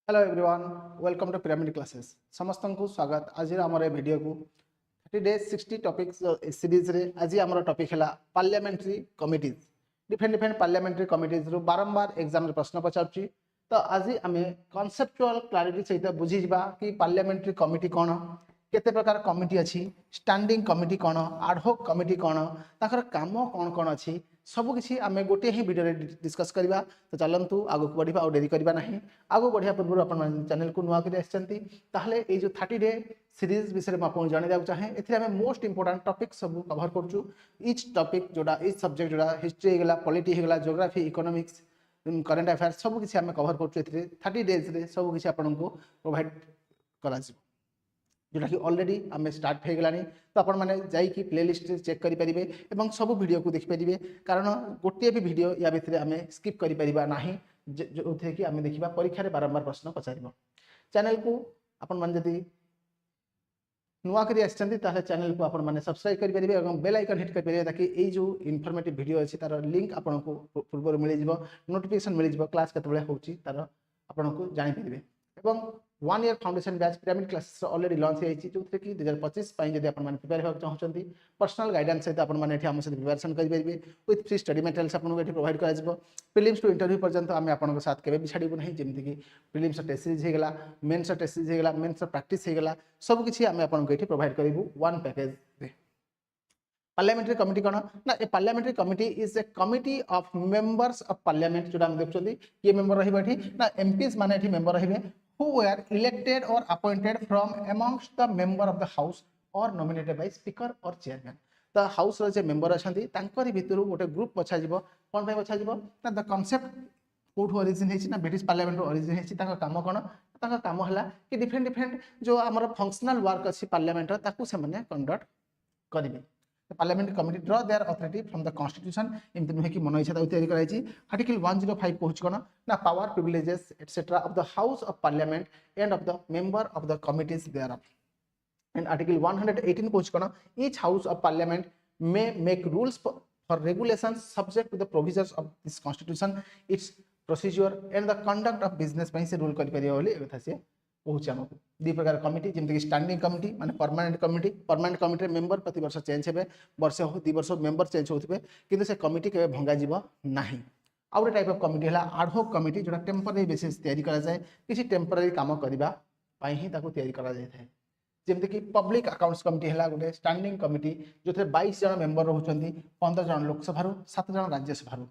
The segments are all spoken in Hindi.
Hello everyone, welcome to Pyramid Classes. समस्त को स्वागत। आज आम वीडियो को 30 days 60 टॉपिक्स सीरीज रे आज आम टॉपिक है parliamentary committees. Different parliamentary committees रु बारंबार एग्जाम प्रश्न पचार। तो आज आम कॉन्सेप्चुअल क्लैरिटी सहित बुझीजा कि पार्लियामेंट्री कमिटी कौन, केते प्रकार कमिटी अच्छी, स्टैंडिंग कमिटी कौन, आडहोक कमिटी कौन, ताकर काम कौन कौन अच्छी सबकिछि आम गोटे ही वीडियो डिस्कस करवा। तो चलतु आगक बढ़ा और डेरी करवा ना। आगक बढ़िया पूर्व आप चैनल को नुआ कर जो 30 डे सीरीज विषय में आपको जनइवाक चाहे। ए मोस्ट इंपोर्टेंट टॉपिक सब कवर करूँ। इच टॉपिक जोड़ा इच सब्जेक्ट जोड़ा हिस्ट्री होगा, पॉलिटी होगा, ज्योग्राफी, इकोनॉमिक्स, करेंट अफेयर्स सबकिछि आम कवर करूँ। 30 डेज रे सबकिछि आपको प्रोवाइड करा जोटा कि ऑलरेडी आम स्टार्ट हो गलानी। तो आपण मैंने जाइए प्लेलिस्ट चेक करेंगे सब वीडियो को देखिपारे, कारण गोटे भी वीडियो या भितर आम स्किप करा ना जो थे कि आम देखा परीक्षा बारंबार प्रश्न पचार। चैनल को आपण मैंने जदि नुआ करी आछंती ताले चैनल को आपण मैंने सब्सक्राइब करेंगे और बेल आइकन हिट करेंगे, ताकि ये जो इनफॉर्मेटिव वीडियो अच्छी तार लिंक आपन को पूर्व मिल जाव, नोटिफिकेशन मिल जाव, क्लास केतबेले होची तार आपन को जानि परिबे। एवं 1 year foundation batch pyramid classes already launch होती जो कि 2025 जब आप प्रिपेयर होगा चाहते पर्सनल गाइडेंस सहित आप प्रिपेरेसन करेंगे विथ फ्री स्टडी मटेरियल्स आपको ये प्रोवाइड कर प्रिलिम्स टू इंटरव्यू पर्यंत आम आपन साथ केवे भी छाड़ू ना। जमीक प्रिलिम्स टेस्ट सीरीज होगा, मेन्स टेस्ट सीरीज होगा, मेन्स प्रैक्टिस होगा, सबकिछि आम आपको ये प्रोवाइड करूँ वन पैकेज। पार्लियामेंट्री कमिटी कौन ना, a parliamentary committee is a committee of members of parliament जो देखते किए मेंबर रहा एमपीज माने मेंबर रहे who were elected or appointed from amongst the member of the house or nominated by speaker or chairman। तो हाउस रो जे मेंबर अछंती तांकरी भितरु गोटे ग्रुप बछा जिवो। कोन पय बछा जिवो ना, द कांसेप्ट कोठो ओरिजिन हेछि ना, ब्रिटिश पार्लियामेंट रो ओरिजिन हेछि। ताका काम कोन, ताका काम हला कि डिफरेंट जो हमर फंक्शनल वर्क अछि पार्लियामेंट रो ताकू से माने कंडक्ट करिवे। Parliamentary committee draw their authority from the constitution. एमति नुहे कि मन इच्छा तैयारी कराई। आर्टिकल 105 कहूछ कोन ना, power privileges etcetera of the house of parliament and of the member of the committees thereof. And article 118 कहूछ कोन, each house of parliament may make rules for regulations subject to the provisions of this constitution, its procedure and the conduct of business पई से रूल करि परियो बोली एथा से कहूछ। हमको दि प्रकार कमिटी जमते स्टैंडिंग कमिटी माने परमानेंट कमिटी मेंबर प्रति वर्ष चेंज हेबे, वर्ष हो 2 वर्ष मेंबर चेंज होथिबे, किंतु से कमिटी केबे भंगा जीवो नाही। आ गोटे टाइप ऑफ कमिटी हला आडहोक कमिटी, जोटा टेम्पररी बेसिस तैयारी करा जाए, किसी टेम्पररी काम करबा पई ही ताको तैयारी करा जाय थाए। जेमते कि पब्लिक अकाउंट्स कमिटी हला गोटे स्टैंडिंग कमिटी जो 22 जन मेंबर रहउचंती, 15 जन लोकसभा रु, 7 जन राज्यसभा रु।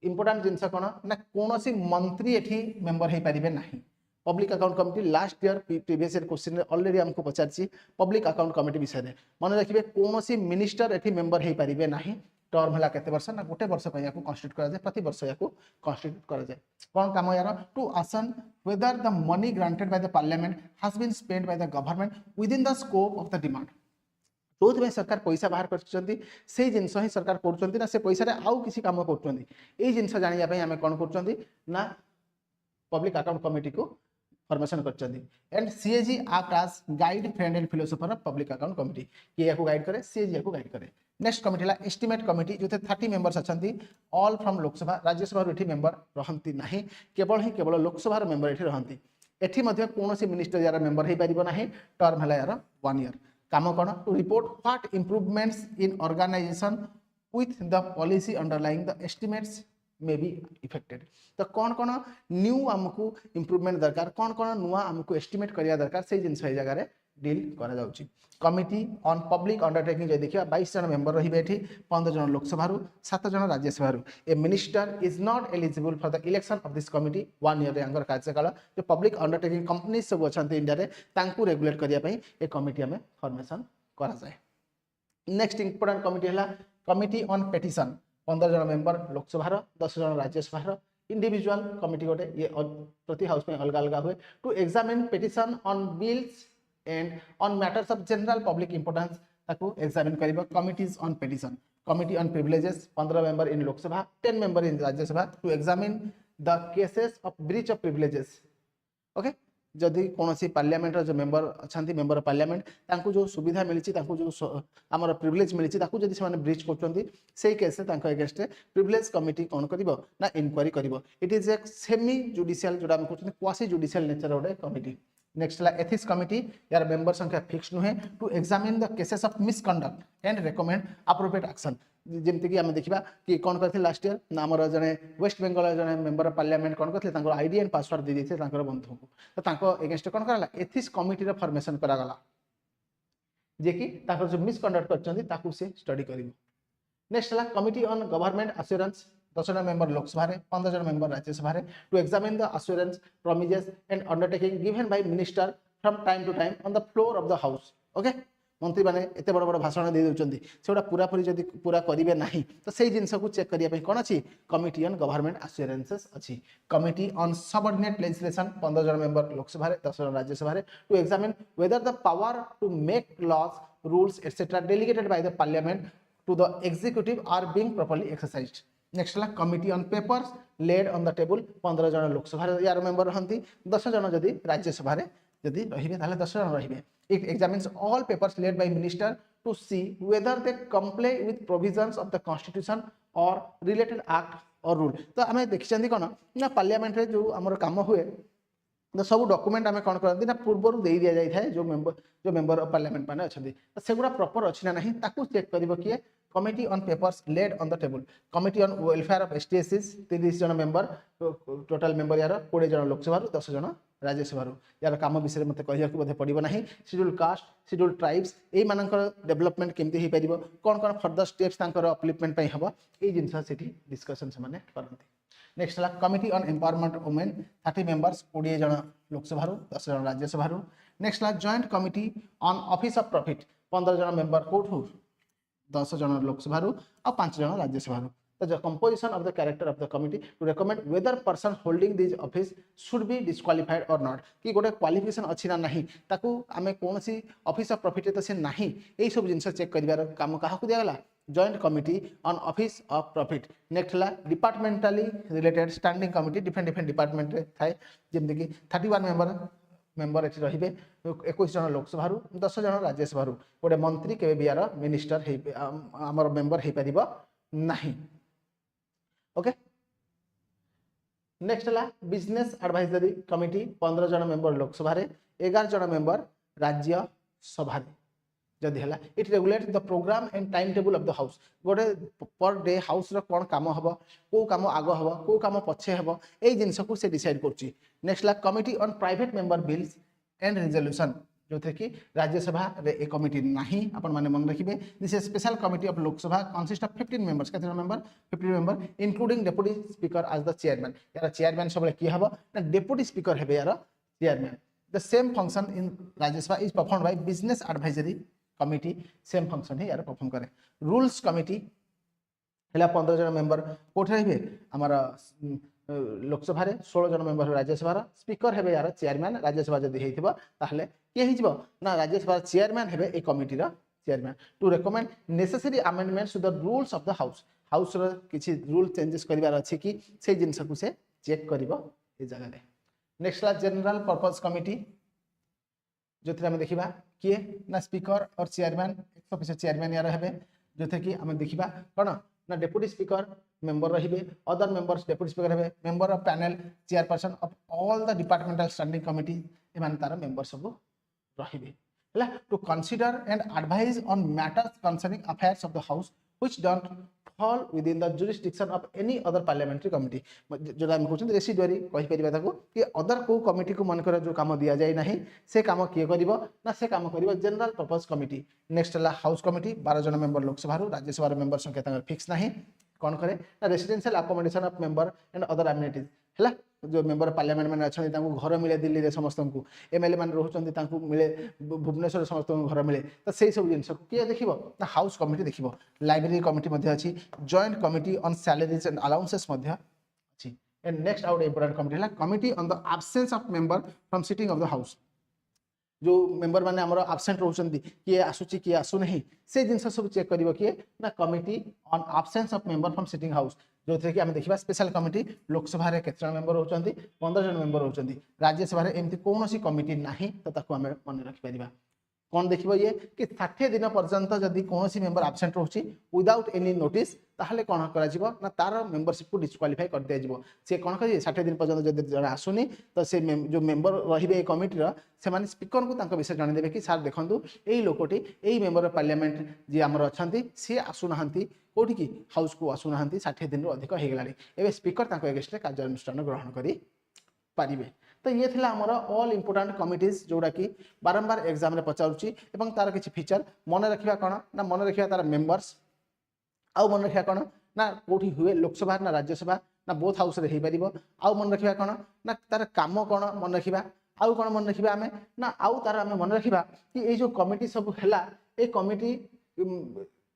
इंपोर्टेंट जिनस कोन ना, कोनोसी मंत्री एठी मेंबर हे परिबे नाही। Public account committee last year previous year question already हमको पचारछि पब्लिक अकाउंट कमिटी विषय में। मन रखिए कौन मिनिस्टर एठी मेंबर हो पारे ना। टर्म है केते वर्ष ना, गोटे वर्ष या कन्स्टिट्यूट करा जाए, प्रति वर्ष या कन्स्टिट्यूट करा जाए। कौन काम यार to ascertain whether the money granted by the parliament has been spend by the government within the scope of the demand. जो सरकार पैसा बाहर कर से जिनस ही सरकार कर से पैसा आउ किसी काम कर जिनस जानापी आम कौन कर पब्लिक अकाउंट कमिटी को फॉर्मेशन करछंदी। And CAG act as guide friend and philosopher of public account committee. किए याको गाइड करे, सीएजी याको गाइड करे। नेक्स्ट कमिटी ला एस्टिमेट कमिटी जो 30 मेंबर्स अछंती, ऑल फ्रॉम लोकसभा, राज्यसभा एठी मेंबर रहंती नाही, केवल लोकसभा मेंबर एठी रहंती। एठी मध्ये कोनोसी मिनिस्टर यार मेंबर हे परिबो नाही। टर्म हला यार 1 ईयर। काम कोन to report what improvements in organisation with the policy underlying the estimates may be effected. तो कौन कौन न्यू आमको इंप्रूवमेंट दरकार, कौन कौन नुआ आमको एस्टिमेट करिया दरकार, से जिनस ए जगह डील करा जाउची। कमिटी ऑन पब्लिक अंडरटेकिंग जे देखिया 22 जन मेंबर रहिबे एठी, 15 जन लोकसभा रु, 7 जन राज्यसभा रु। A minister is not eligible for the election of this committee 1 year यांगर कार्यकाल। जो पब्लिक अंडरटेकिंग कंपनी सब अछंती इंडिया रे, तांकू रेगुलेट करिया पई ए कमिटी हमें फॉर्मेशन करा जाए। नेक्स्ट इंपोर्टेंट कमिटी हला कमिटी ऑन पेटिशन, 15 जन मेंबर लोकसभा, 10 जन राज्यसभा। इंडिविजुअल कमिटी गोटे ये प्रति हाउस में अलग अलग हुए to examine petition on bills and on matters of general public importance ताको एग्जामिन करिबो। Committees on petition, committee on privileges, 15 member in Lok Sabha, 10 member in Rajya Sabha to examine the cases of breach of privileges. Okay, जदि कौन पार्लियामेंट जो मेंबर अच्छा मेंबर ऑफ पार्लियामेंट तांको जो सुविधा मिली जो आमर प्रिविलेज मिली जदि से ब्रीच कर केस एगेस्ट प्रिविलेज कमिटी कौन कर ना इनक्वारी कर it is a semi judicial जोटा कहते क्वासी जुडिशियल नेचर गोटे कमिटी नेक्स्ट है एथिक्स कमिटी यार मेंबर संख्या फिक्स नुहे to examine the cases of misconduct and recommend appropriate action जमती कि आम देखा कि कौन करते लास्ट ईयर ना आमर जड़े वेस्ट बेंगल जड़े मेंबर ऑफ पार्लियामेंट कौन करते आईडी एंड पासवर्ड दे देते बंधु को तो एगेस्ट कौन कराला एथिक्स कमिटी फॉर्मेशन करागला जे कि जो मिसकंडक्ट कर स्टडी कर नेक्स्ट है कमिटी ऑन गवर्नमेंट अश्योरेंस 10 जन मेंबर लोकसभा 15 जन member Rajya Sabha to examine the assurances promises and undertaking given by minister from time to time on the floor of the house okay मंत्री मैंने एत बड़ बड़ भाषण दे दौरान से पूरापूरी जब पूरा करेंगे ना तो से जिनस को चेक करने कौन अच्छी कमिटी ऑन गवर्नमेंट अश्योरेंसेस अच्छी कमिटी ऑन सबऑर्डिनेट लेजिस्लेशन 15 जन मेंबर लोकसभा 10 जन Rajya Sabha to examine whether the power to make laws rules etcetera delegated by the parliament to the executive are being properly exercised next है committee on papers laid on the table 15 जन लोकसभा यार मेंबर रहती 10 जन जदि राज्यसभा जदि रहिबे ताले 10 जन रहिबे it examines all papers laid by minister to see whether they comply with provisions of the constitution or related act or rule तो आम देखी कौन ना पार्लियामेंट जो आम काम हुए तो सब डॉक्यूमेंट आम कौन करती ना पूर्व दे दि जाए जो मेंबर ऑफ पार्लियामेंट मैंने अच्छा तो सेगुड़ा प्रॉपर अच्छी ना नहीं ताकू चेक कर किए committee on papers laid on the table committee on welfare of ST SCs 30 जन मेंबर टोटल मेंबर यार 20 जन लोकसभा 10 जन राज्यसभा यार काम विषय मत कह बोधे पड़ो ना शेड्यूल कास्ट शेड्यूल ट्राइब्स ये डेवलपमेंट केमती हो पार कौन कौन फर्दर स्टेप्स अपलिफ्टमेंट हम ये जिनस डिस्कसन से करती नेक्स्ट है committee on empowerment women 30 members 20 जन लोकसभा 10 जन राज्यसभा नेक्स्ट है joint committee on office of profit 15 जन मेंबर कौटू 10 जन लोकसभा और 5 जन Rajya Sabha the composition of the character of the committee to recommend whether person holding this office should be disqualified or not कि गोटे क्वालिफिकेशन अच्छी ना नहीं ताकू आमे कौन सी ऑफिस ऑफ प्रॉफिट तो से नहीं यही सब जिनस चेक कर काम क्या दिगला joint committee on office of profit next है departmentally related standing committee different different department थाए जमीक 31 मेंबर ये रे 21 जन लोकसभा 10 जन राज्यसभा गोटे मंत्री के यार मिनिस्टर आमर मेंबर हो पार नहीं ओके नेक्स्ट है बिजनेस एडवाइजरी कमिटी 15 जन मेंबर लोकसभा 11 जन मेंबर राज्यसभा जदि है it regulate the programme and time table of the house गोटे पर डे हाउस कौन काम हम कौ काम आग हम कौ काम पछे हम यही जिनस को से डिसाइड कर नेक्स्ट है committee on private member bills and resolution जो थे कि राज्यसभा रे कमिटी नहीं आपण माने मन रखिबे this is special committee of Lok Sabha consist of 15 members केते member 15 member including deputy speaker as the chairman यार चेयरमैन सब की हबो ना डेप्यूटी स्पीकर हेबे यार chairman the same function in Rajya Sabha is performed by business advisory committee same function ही यार परफॉर्म करे रूल्स कमिटी हला 15 जन मेंबर कोठ रहिबे हमारा लोकसभा 16 जन मेंबर राज्यसभा स्पीकर हेबे यार चेयरमैन राज्यसभा जदि हेइथिबो ताहले के हिजबो ना राज्यसभा चेयरमैन हेबे ए कमिटी रा chairman to recommend necessary amendments to the rules of the house रा किछि रूल चेंजेस करिवार अछि कि से जिंस को से चेक करिवो ए जगह रे नेक्स्ट ला जनरल पर्पस कमिटी जो थे हम देखिबा किए ना स्पीकर और चेयरमैन एक ऑफिसर चेयरमैन यार हेबे जो थे कि हम देखिबा कोन ना डेप्यूटी स्पीकर मेंबर रहिबे अदर मेंबर्स डेप्यूटी स्पीकर हेबे member of panel chairperson of all the departmental standing committee एमान तार मेंबर सब रहिबे हला to consider and advise on matters concerning affairs of the house which don't fall within the jurisdiction of any other parliamentary committee जो हम कहते रेसिडुअरी कहि परिबा ताको कि अदर को कमिटी को मन कर जो काम दिया जाय नहीं से काम किए करिवो ना से काम करिवो जनरल पर्पस कमिटी नेक्स्ट है हाउस कमिटी 12 जन मेंबर लोकसभा राज्यसभा मेंबर संख्या तांगर फिक्स नहीं कौन करे ना residential accommodation of member and other amenities है जो मेंबर पार्लियामेंट मैंने अच्छा घर मिले दिल्ली में समस्त को एमएलए मैंने रोच मिले भुवनेश्वर समस्त घर मिले तो से सब जिन किए देखो ना हाउस कमिटी देखो लाइब्रेरी कमिटी अच्छी joint committee on salaries and allowances अच्छी and next out important committee है committee on the absence of member from sitting of the house जो मेंबर माने हमर एब्सेंट रहउछंती किए आसुची किए आसु नहीं से जिनस सब चेक करिवो किए ना committee on absence of member from sitting house जो थे कि आम देखा स्पेशल कमिटी लोकसभा रे केते जन मेंबर होचंती 15 जन मेंबर होचंती राज्यसभा रे एमती कोनोसी कमिटी नाही तो ताको आम मन रखि परिबा कौन देखिबो ये कि 60 दिन पर्यंत जदि कोनोसी मेंबर एब्सेंट रहउची विदाउट एनी नोटिस ताहले कोन करा जिवो ना तार मेंबरशिप को डिस्क्वालीफाई कर दिया जिवो से कोन कहि 60 दिन पर्यंत जदि जन आसुनी तो से जो मेंबर रहिबे कमिटी रो से माने स्पीकर को तांको विषय जानि देबे कि सर देखंतु एई लोकोटी एई मेंबर ऑफ पार्लियामेंट जे हमर अछंती से आसु नहंती कोठी की हाउस को आसु नहंती 60 दिन रो अधिक हे गेलानी एबे स्पीकर तांको एगेस्ट कार्यानुष्ठान ग्रहण करी पारिबे तो ये थिला हमर ऑल इंपोर्टेंट कमिटीज जोड़ा कि बारंबार एग्जाम रे पचारुची एवं तार किछि फीचर मन रखिबा कोन ना मन रखिबा तार मेंबर्स आउ मन रखिबा कोन ना कोठी हुए लोकसभा ना राज्यसभा ना बोथ हाउस रे हे परिबो आउ मन रखिबा कोन ना तार काम कोन मन रखिबा आउ कोन मन रखिबा आमे ना आउ तार आमे मन रखिबा कि ए जो कमिटी सब हैला ए कमिटी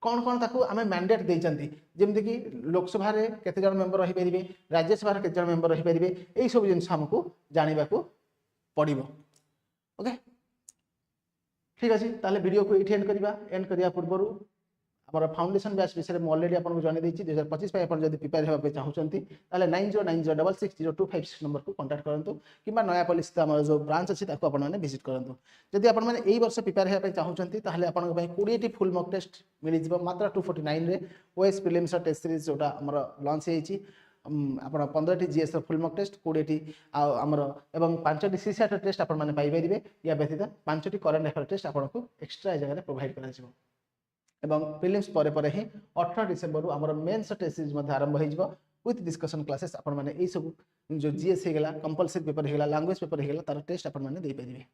कौन कौन ताकू आमे मैंडेट देइचंती जेमति कि लोकसभा रे केते जन मेंबर रहि परिबे राज्यसभा रे केते जन मेंबर रहि परिबे एई सब जिंस हमकु जानिबा को पड़िबो ओके ठीक अछि ताले वीडियो को एठी एंड करिया पूर्वरु हमर फाउंडेशन बैच विषय में ऑलरेडी आपन को जानि दैछि 2025 पे आपन जदि प्रिपेयर हेबा पे चाहुचंती ताले 9090660256 नंबर को कांटेक्ट करंतु किबा नया पॉलिसी हमर जो ब्रांच अछि ताको आपन माने विजिट करंतु जदि आपन माने एई वर्ष प्रिपेयर हेबा पे चाहुचंती ताले आपन को 20 टी फुल मॉक टेस्ट मिलि जिवो मात्र 249 रे ओएस प्रीलिम्स टेस्ट सीरीज जोटा हमर लॉन्च हेछि आपण 15 टी जीएस फुल मॉक टेस्ट 20 टी हमर एवं 5 टी सीसीआर टेस्ट आपन माने पाइ परिबे या व्यतीत 5 टी करंट अफेयर टेस्ट आपन को एक्स्ट्रा जगह रे प्रोवाइड करा जिवो एवं प्रीलिम्स परे परे ही 18 डिसेंबर हमर मेंस टेस्ट सीरीज मध्ये आरंभ हो जिवो विथ डिस्कशन क्लासेस आपण माने ए सब जो जीएस हे गेला कंपलसरी पेपर हे गेला लैंग्वेज पेपर हे गेला तार टेस्ट आपण माने दे परिबे।